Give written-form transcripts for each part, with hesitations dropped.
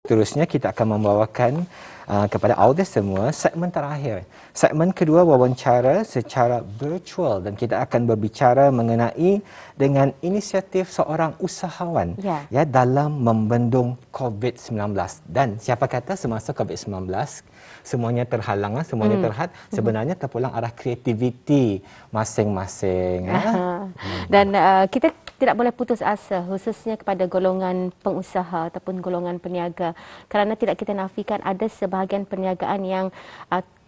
Seterusnya kita akan membawakan kepada audiens semua segmen terakhir. Segmen kedua wawancara secara virtual dan kita akan berbicara mengenai dengan inisiatif seorang usahawan ya dalam membendung COVID-19. Dan siapa kata semasa COVID-19 semuanya terhalang, semuanya terhad, sebenarnya terpulang arah kreativiti masing-masing. Dan kita tidak boleh putus asa khususnya kepada golongan pengusaha ataupun golongan peniaga, kerana tidak kita nafikan ada sebahagian perniagaan yang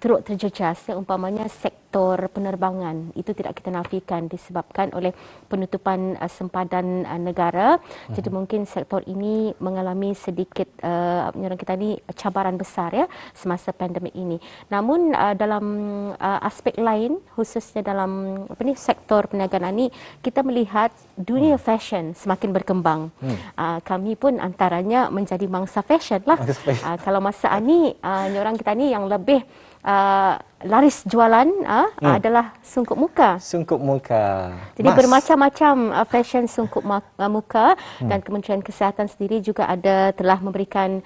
teruk terjejas, umpamanya sektor penerbangan. Itu tidak kita nafikan disebabkan oleh penutupan sempadan negara. Jadi mungkin sektor ini mengalami sedikit orang kita ni cabaran besar ya semasa pandemik ini. Namun dalam aspek lain, khususnya dalam sektor perniagaan ini, kita melihat dunia fashion semakin berkembang. Kami pun antaranya menjadi mangsa fashion lah. Kalau masa ini orang kita ni yang lebih laris jualan adalah sungkup muka. Sungkup muka. Jadi bermacam-macam fashion sungkup muka dan Kementerian Kesihatan sendiri juga telah memberikan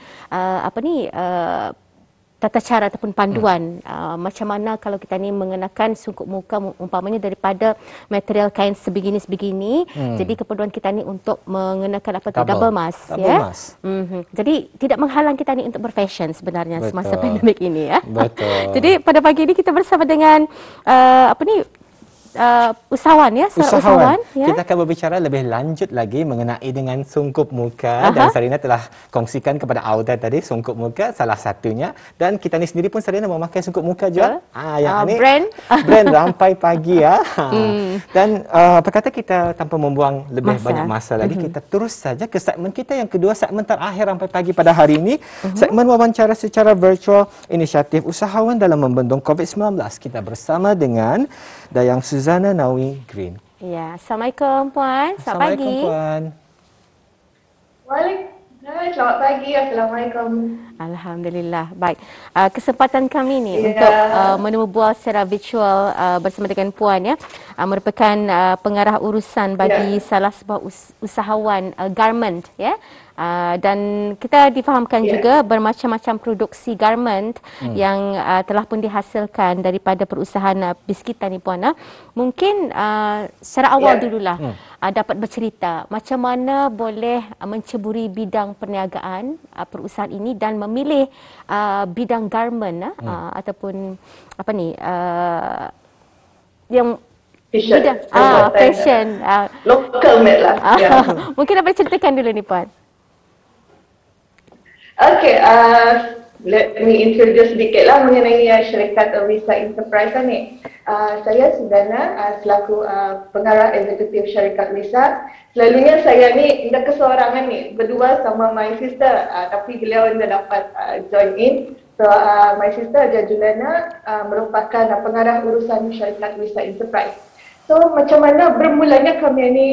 tata cara ataupun panduan macam mana kalau kita ni mengenakan sungkup muka umpamanya daripada material kain sebegini. Jadi keperluan kita ni untuk mengenakan double mask ya. Jadi tidak menghalang kita ni untuk berfashion sebenarnya semasa pandemik ini ya. Betul. Jadi pada pagi ini kita bersama dengan usahawan ya, usahawan ya. Kita akan berbicara lebih lanjut lagi mengenai dengan sungkup muka dan Sarina telah kongsikan kepada Auda tadi sungkup muka salah satunya, dan kita ni sendiri pun Sarina memakai sungkup muka juga. Yang ini brand Rampai Pagi ya. Dan apa kata kita tanpa membuang lebih banyak masa lagi, kita terus saja ke segmen kita yang kedua, segmen terakhir Rampai Pagi pada hari ini, segmen wawancara secara virtual inisiatif usahawan dalam membendung COVID-19. Kita bersama dengan Dayang Suzana Nawi Green. Ya, Assalamualaikum Puan. Selamat pagi. Assalamualaikum Puan. Waalaikumsalam. Selamat pagi. Assalamualaikum. Alhamdulillah. Baik. Kesempatan kami ni untuk menemu bual secara virtual bersama dengan Puan ya, merupakan pengarah urusan bagi salah sebuah usahawan garment ya. Dan kita difahamkan juga bermacam-macam produksi garment yang telah pun dihasilkan daripada perusahaan Biskita ni Puan. Mungkin secara awal dululah dapat bercerita macam mana boleh menceburi bidang perniagaan perusahaan ini dan memilih bidang garment ataupun yang bidang fashion local made lah. Mungkin dapat ceritakan dulu ni Puan. Okay, let me introduce sedikitlah mengenai syarikat Wisa Enterprise ni. Saya Suzana selaku pengarah eksekutif syarikat Wisa. Selalunya saya ni dah keseorangan ni, berdua sama my sister, tapi beliau dah dapat join in. So my sister Jajulana merupakan pengarah urusan syarikat Wisa Enterprise. So macam mana bermulanya kami ni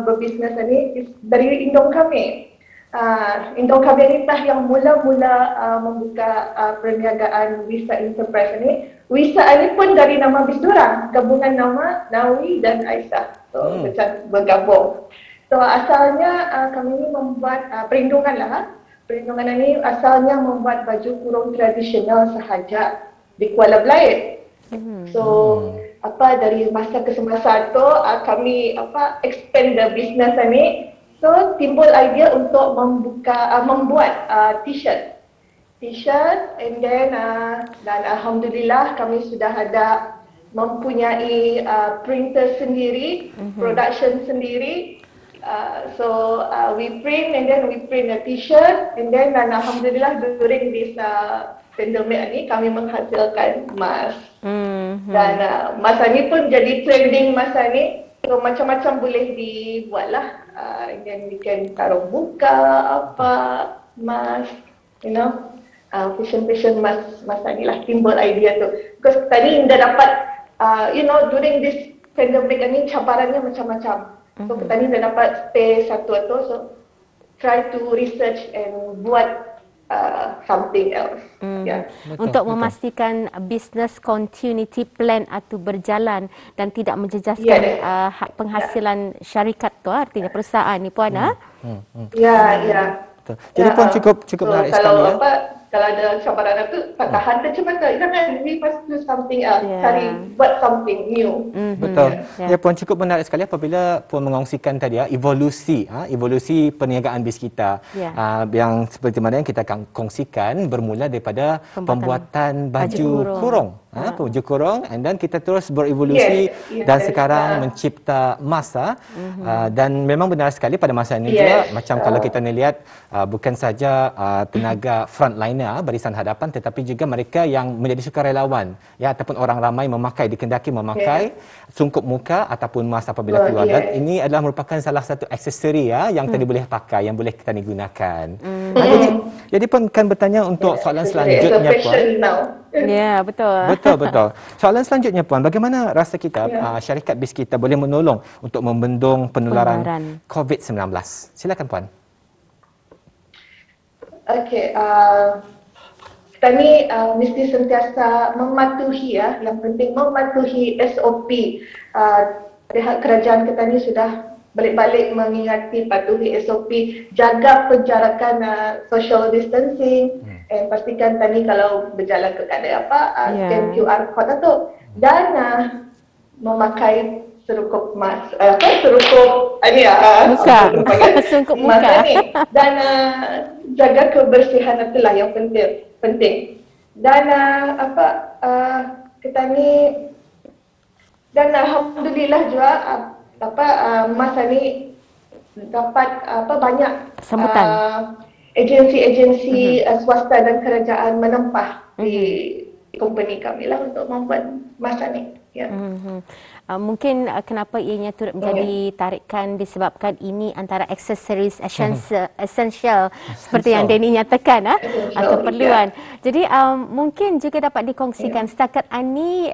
berbisnes ni dari indung kami. Indung kami ni yang mula-mula membuka perniagaan Wisa Enterprise ni. Wisa ni pun dari nama bis dorang, gabungan nama Nawi dan Aisyah. So macam bergabung. So asalnya kami ni membuat perlindungan lah. Perlindungan ni asalnya membuat baju kurung tradisional sahaja di Kuala Belait. So dari masa ke semasa tu kami expand the business ni. So timbul idea untuk membuat t-shirt and then dan alhamdulillah kami sudah ada mempunyai printer sendiri, production sendiri. So we print and then we print a t-shirt and then alhamdulillah during this pandemic ni kami menghasilkan mask. Dan masa ni pun jadi trending masa ni. So macam-macam boleh dibuat lah. And then we can taruh buka, mask, fashion mask masa ni lah timbul idea tu. Because tadi dah dapat, during this pandemic ni cabarannya macam-macam. So tadi dah dapat stay satu tu, so try to research and buat something else. Untuk memastikan business continuity plan itu berjalan dan tidak menjejaskan penghasilan syarikat tu, artinya perusahaan ni Puan. Betul. Jadi Puan cukup So menarik kalau sekali ya. kalau ada cabaran itu tak tahan macam mana? Jangan, we must do something else. Buat something new. Betul. Ya Puan, cukup menarik sekali apabila Puan mengongsikan tadi evolusi perniagaan BIS kita. Yang seperti mana yang kita akan kongsikan bermula daripada pembuatan baju kurung. Baju kurung, and then kita terus berevolusi dan sekarang mencipta emas. Dan memang benar sekali pada masa ini juga, macam kalau kita lihat bukan saja tenaga frontliner barisan hadapan, tetapi juga mereka yang menjadi sukarelawan ataupun orang ramai memakai, dikendaki memakai sungkup muka ataupun emas apabila keluar. Dan ini adalah merupakan salah satu aksesori yang tadi boleh pakai, yang boleh kita gunakan. Jadi Puan akan bertanya untuk soalan selanjutnya Puan. Ya, betul. Betul. Soalan selanjutnya Puan, bagaimana rasa kita syarikat BIS kita boleh menolong untuk membendung penularan COVID-19? Silakan Puan. Okey, kita ni mesti sentiasa mematuhi yang penting mematuhi SOP. Pihak kerajaan kita ni sudah balik-balik mengingati patuhi SOP, jaga penjarakan social distancing, dan pastikan tadi kalau berjalan ke kedai scan QR code tu, dan memakai serukup mask, serukup sungkup muka ni, dan jaga kebersihan itulah yang penting. Dan kita ni, dan alhamdulillah juga masa ni dapat banyak sambutan agensi-agensi swasta dan kerajaan menempah di company kami lah untuk membuat masa ni. Mungkin kenapa ianya turut menjadi tarikan disebabkan ini antara aksesoris essential seperti yang Danny nyatakan keperluan. Jadi mungkin juga dapat dikongsikan setakat ini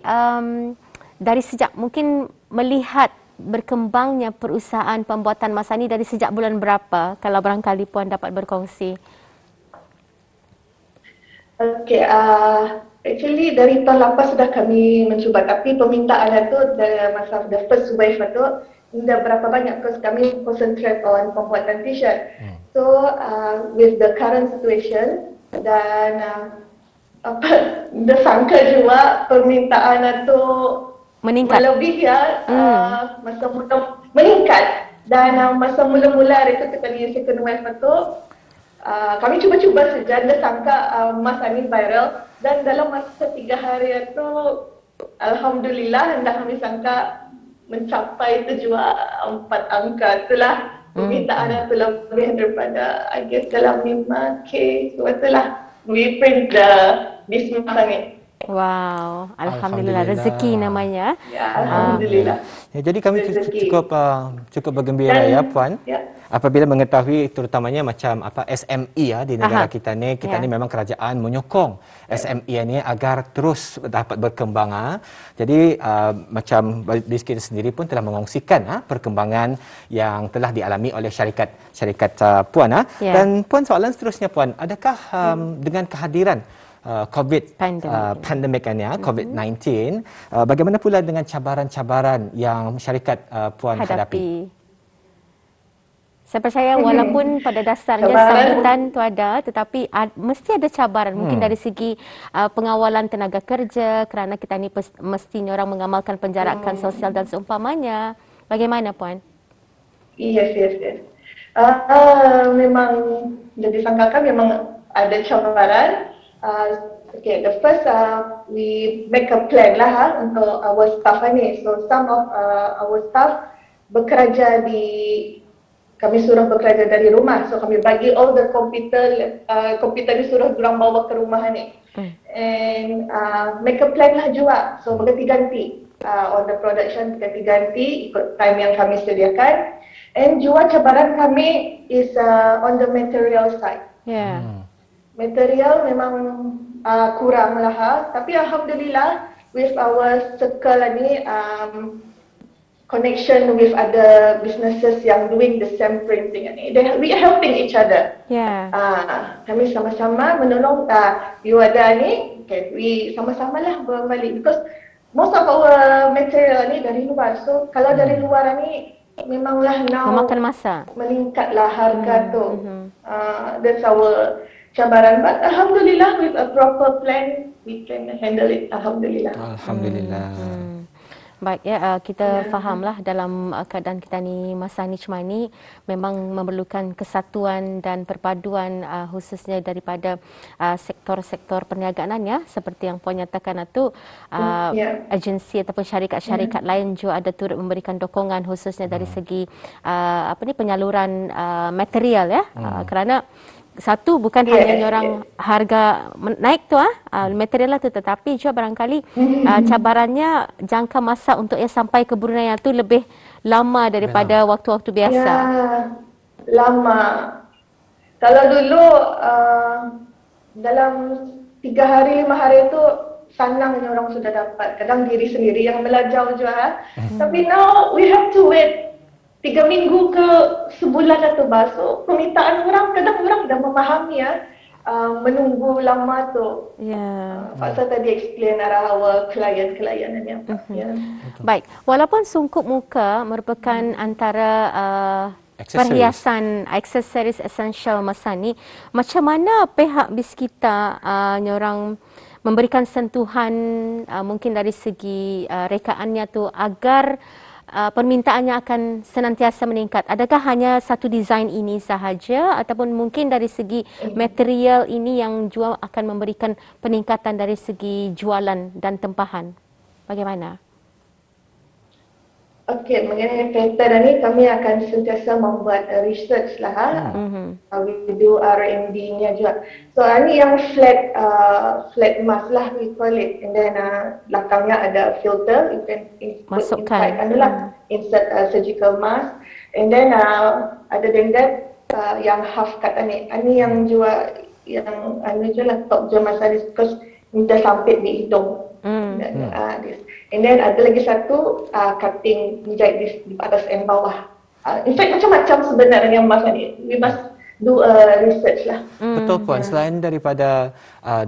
dari sejak mungkin melihat berkembangnya perusahaan pembuatan emas ini dari sejak bulan berapa, kalau barangkali Puan dapat berkongsi. Okey, actually dari tahun lepas sudah kami mencuba, tapi permintaan itu masa the first wave itu tidak berapa banyak, because kami concentrate on pembuatan t-shirt. So with the current situation dan disangka juga permintaan itu meningkat melebihi masa mula meningkat, dan masa mula-mula rekod kali second wave itu kami cuba-cuba saja, disangka masa ini viral, dan dalam masa 3 hari itu alhamdulillah hendak kami sangka mencapai itu juga 4 angka. Itulah permintaan itu lebih daripada I guess dalam 5K. So itulah we print this masa ni. Wow, alhamdulillah, rezeki namanya. Alhamdulillah. Jadi kami cukup bergembira Puan. Apabila mengetahui terutamanya macam SME di negara kita ni memang kerajaan menyokong SME ni agar terus dapat berkembang. Jadi macam BIS kita sendiri pun telah mengongsikan perkembangan yang telah dialami oleh syarikat Puan. Dan Puan, soalan seterusnya Puan, adakah dengan kehadiran pandemik ini, COVID-19, bagaimana pula dengan cabaran-cabaran yang syarikat Puan hadapi? Saya percaya walaupun pada dasarnya sambutan tu ada, tetapi mesti ada cabaran. Mungkin dari segi pengawalan tenaga kerja, kerana kita ni mestinya orang mengamalkan penjarakan sosial dan seumpamanya. Bagaimana Puan? Yes. Memang jadi sangkakan memang ada cabaran. Okay, the first we make a plan lah untuk our staff ni. So some of our staff bekerja kami suruh bekerja dari rumah. So kami bagi all the komputer ni suruh diorang bawa ke rumah ni. And make a plan lah juga. So berganti-ganti on the production, ganti-ganti ikut time yang kami sediakan. And juga cabaran kami is on the material side. Material memang kurang lah, tapi alhamdulillah with our circle ni connection with other businesses yang doing the same printing ni, we are helping each other. Kami sama-sama menolong. You ada ni, okay, we sama-sama lah berbalik, because most of our material ni dari luar. So kalau dari luar ni memanglah now memakan masa. meningkatlah harga tu. That's our cabaran. But Alhamdulillah, with a proper plan, we can handle it. Alhamdulillah. Alhamdulillah. Baik ya, kita fahamlah dalam keadaan kita ni masa ni cuma ni memang memerlukan kesatuan dan perpaduan khususnya daripada sektor-sektor perniagaan ya, seperti yang Puan nyatakan itu agensi ataupun syarikat-syarikat lain juga ada turut memberikan dokongan khususnya dari segi penyaluran material ya, kerana satu bukan hanya orang harga naik tu material tu, tetapi juga barangkali cabarannya jangka masa untuk sampai ke Brunei tu lebih lama daripada waktu-waktu biasa. Ya, lama. Kalau dulu dalam 3 hari 5 hari tu senangnya orang sudah dapat. Kadang diri sendiri yang belajar juga. Tapi now we have to wait 3 minggu ke sebulan atau basuh. Permintaan orang, kadang orang dah memahami menunggu lama tu. Paksa tadi explain arah our klien-klien ni. Baik, walaupun sungkup muka merupakan antara perhiasan aksesoris esensial masa ni, macam mana pihak Biskita nyorang memberikan sentuhan mungkin dari segi rekaannya tu agar permintaannya akan senantiasa meningkat? Adakah hanya satu desain ini sahaja ataupun mungkin dari segi material ini yang juga akan memberikan peningkatan dari segi jualan dan tempahan? Bagaimana? Okey, mengenai kereta ni kami akan sentiasa membuat research lah. We do R&D-nya juga. So ini yang flat mask lah we call it. And then belakangnya ada filter, you can masukkan insert surgical mask. And then other than that yang half cut ni yang juga yang je lah top je masa ni, because minta sampai di hidung. And then ada lagi satu cutting menjahit di atas and bawah. In fact macam-macam sebenarnya masa ni. We must do research lah. Betul Puan, selain daripada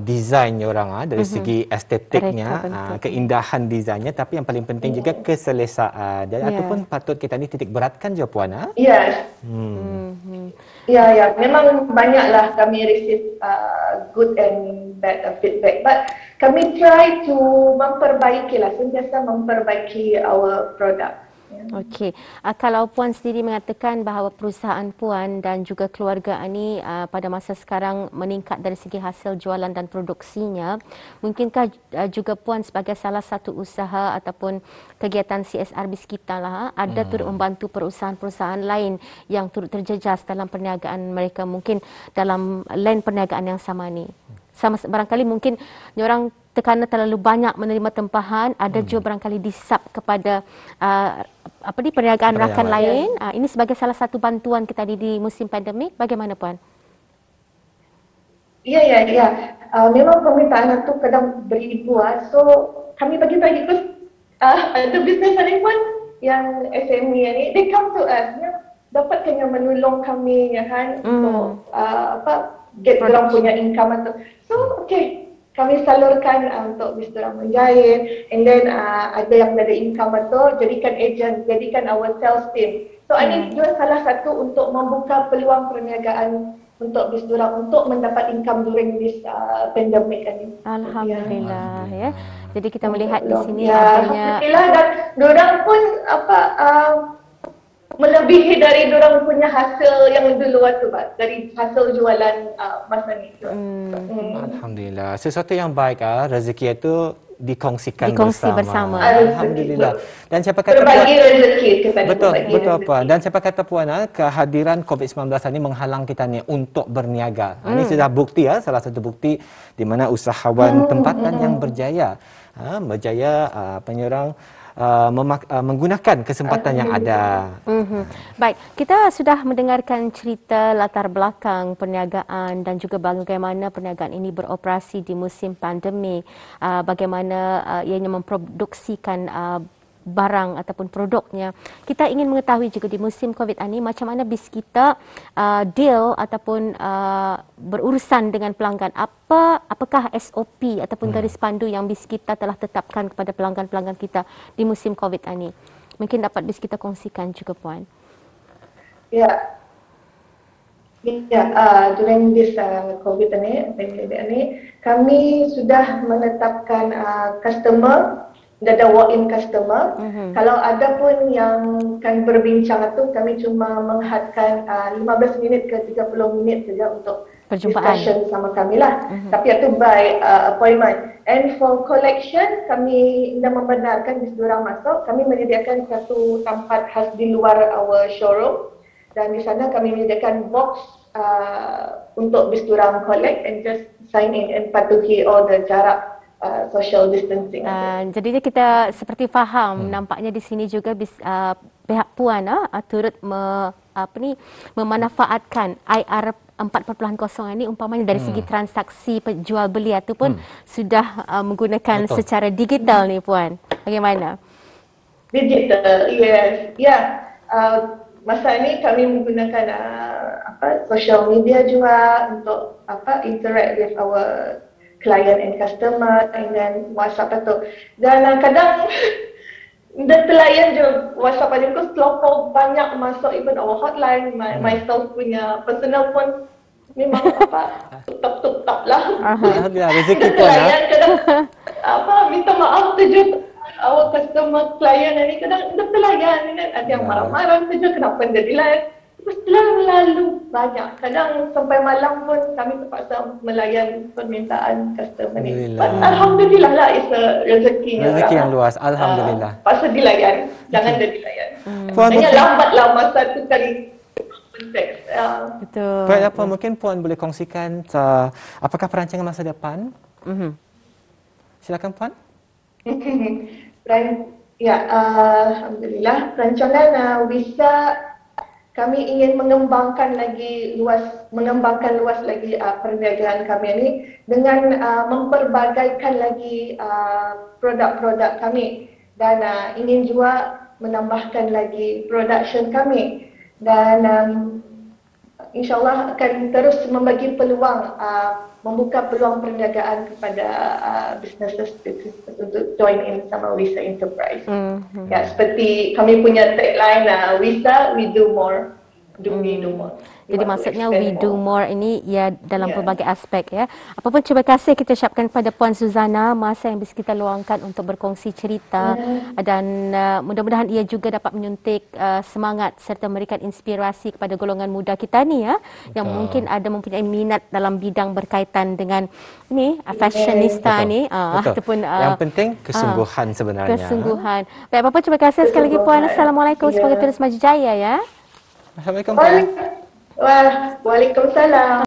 desain orang dari segi estetiknya, keindahan desainnya, tapi yang paling penting juga keselesaan. Ataupun patut kita ni titik beratkan je Puan. Yes. Ya, memang banyaklah kami receive good and bad feedback. But kami try to memperbaikilah, sentiasa memperbaiki our product. Okey, kalau Puan sendiri mengatakan bahawa perusahaan Puan dan juga keluarga ini pada masa sekarang meningkat dari segi hasil jualan dan produksinya, mungkinkah juga Puan sebagai salah satu usaha ataupun kegiatan CSR Biskita lah ada turut membantu perusahaan-perusahaan lain yang turut terjejas dalam perniagaan mereka, mungkin dalam line perniagaan yang sama ni? Barangkali mungkin diorang kerana terlalu banyak menerima tempahan, ada juga barangkali disap kepada perniagaan rakan lain. Ini sebagai salah satu bantuan kita di musim pandemik. Bagaimana Puan? Ya. Memang permintaan itu kadang beribu. So kami bagi-bagi, because ada bisnes lain pun yang SME ni, they come to us, dapat kena menolong kami untuk get orang punya income itu. So kami salurkan untuk bisnes orang menjahit, and then ada yang ada income itu, jadikan agent, jadikan our sales team. So ini juga salah satu untuk membuka peluang perniagaan untuk bisnes orang untuk mendapat income during this pandemic ini. Alhamdulillah ya. Jadi kita melihat di sini adanya. Alhamdulillah, dan diorang pun melebihi dari diorang punya hasil yang dulu tu, dari hasil jualan masa ni. Alhamdulillah. Sesuatu yang baik, rezeki itu dikongsikan bersama. Alhamdulillah. Dan siapa kata berbagi rezeki kepada betul Puan. Dan siapa kata Puan, kehadiran COVID-19 ini menghalang kita ni untuk berniaga. Ini sudah bukti, salah satu bukti di mana usahawan tempatan yang berjaya penyerang menggunakan kesempatan yang ada. Baik, kita sudah mendengarkan cerita latar belakang perniagaan dan juga bagaimana perniagaan ini beroperasi di musim pandemik, bagaimana ianya memproduksikan barang ataupun produknya. Kita ingin mengetahui juga di musim COVID ini macam mana Biskita deal ataupun berurusan dengan pelanggan. Apakah SOP ataupun garis pandu yang Biskita telah tetapkan kepada pelanggan-pelanggan kita di musim COVID ini? Mungkin dapat bis kita kongsikan juga Puan. Ya. Ya, during this COVID ini, kami sudah menetapkan customer, ada walk-in customer. Kalau ada pun yang kan berbincang itu, kami cuma menghadkan 15 minit ke 30 minit saja untuk discussion sama kami lah. Tapi itu by appointment. And for collection, kami dah membenarkan bis diorang masuk. Kami menyediakan satu tempat khas di luar our showroom. Dan di sana kami menyediakan box untuk bis diorang collect and just sign in and patuhi all the jarak social distancing. Jadinya kita seperti faham, nampaknya di sini juga pihak Puan turut memanfaatkan IR 4.0 ini umpamanya dari segi transaksi jual beli ataupun sudah menggunakan secara digital ni Puan. Bagaimana? Digital, yes. Masa ini kami menggunakan social media juga untuk interact with our client and customer, and then WhatsApp itu. Dan kadang dah terlayan je WhatsApp aja, because terlalu banyak masuk, even our hotline, myself punya personal pun memang tutup lah. Alhamdulillah, rezeki Puan. Terlayan kadang minta maaf saja. Our customer client ni kadang dah terlayan, ada yang marah-marah saja kenapa dia delay. Terus terlalu banyak. Kadang sampai malam pun kami terpaksa melayan permintaan customer ni. Alhamdulillah lah, it's a rezeki yang luas. Alhamdulillah. Pasal dilayan, jangan dia dilayan. Hanya lambatlah masa tu kali konteks. Betul. Baik, apa mungkin Puan boleh kongsikan apakah perancangan masa depan? Silakan Puan. Alhamdulillah, rancangan visa kami ingin mengembangkan luas lagi perniagaan kami ini dengan memperbagaikan lagi produk-produk kami, dan ingin juga menambahkan lagi production kami, dan InsyaAllah akan terus membagi peluang, membuka peluang perniagaan kepada businesses untuk join in sama Wisa Enterprise. Ya, seperti kami punya tagline, Wisa, we do more. We do more. Jadi maksudnya we do more ini ya dalam pelbagai aspek ya. Apapun terima kasih kita ucapkan kepada Puan Suzana masa yang bisa kita luangkan untuk berkongsi cerita dan mudah-mudahan ia juga dapat menyuntik semangat serta memberikan inspirasi kepada golongan muda kita ni ya yang mungkin ada mempunyai minat dalam bidang berkaitan dengan ini fashionista ni ataupun yang penting kesungguhan sebenarnya. Kesungguhan. Baik, apa-apa terima kasih sekali lagi Puan. Assalamualaikum, semoga terus maju jaya ya. Assalamualaikum Puan. Waalaikumsalam.